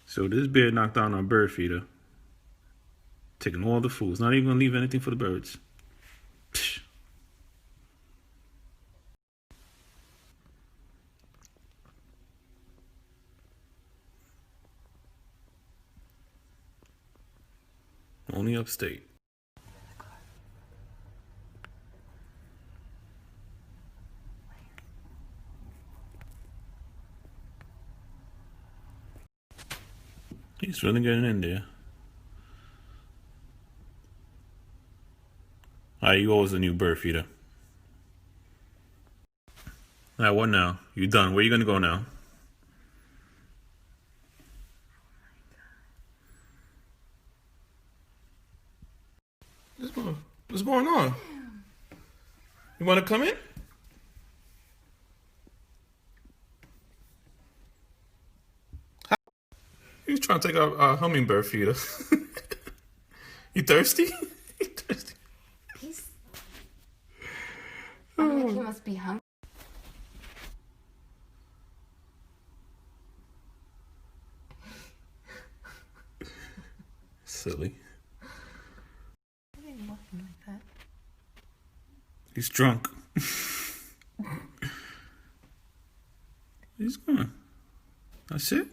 So this bear knocked down our bird feeder, taking all the food. It's not even gonna leave anything for the birds. Psh. Only upstate. He's really getting in there. Alright, you always a new bird feeder. Alright, what now? You done. Where you gonna go now? What's going on? You wanna come in? He's trying to take our hummingbird feeder. You thirsty? You thirsty? He's. I think he must be hungry. Silly. Why are you walking like that? He's drunk. He's gone. That's it.